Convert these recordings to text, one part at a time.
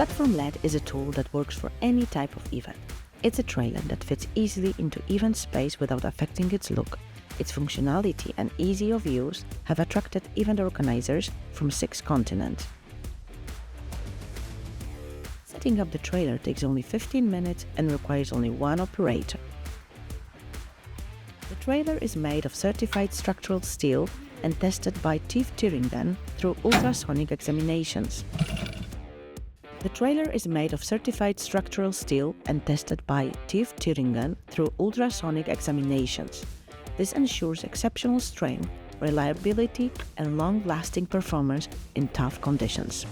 PlatformLED is a tool that works for any type of event. It's a trailer that fits easily into event space without affecting its look. Its functionality and ease of use have attracted event organizers from 6 continents. Setting up the trailer takes only 15 minutes and requires only one operator. The trailer is made of certified structural steel and tested by TÜV Thüringen through ultrasonic examinations. The trailer is made of certified structural steel and tested by TÜV Thüringen through ultrasonic examinations. This ensures exceptional strength, reliability, and long-lasting performance in tough conditions.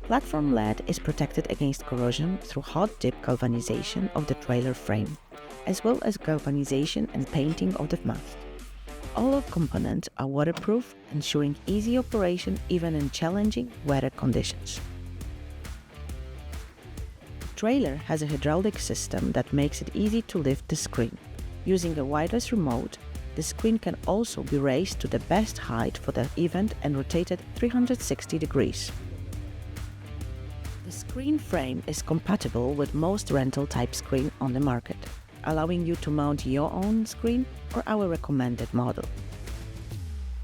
PlatformLED is protected against corrosion through hot-dip galvanization of the trailer frame, as well as galvanization and painting of the mast. All of components are waterproof, ensuring easy operation even in challenging weather conditions. The trailer has a hydraulic system that makes it easy to lift the screen. Using a wireless remote, the screen can also be raised to the best height for the event and rotated 360 degrees. The screen frame is compatible with most rental-type screen on the market, allowing you to mount your own screen or our recommended model.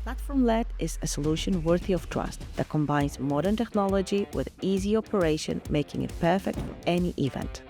PlatformLED is a solution worthy of trust that combines modern technology with easy operation, making it perfect for any event.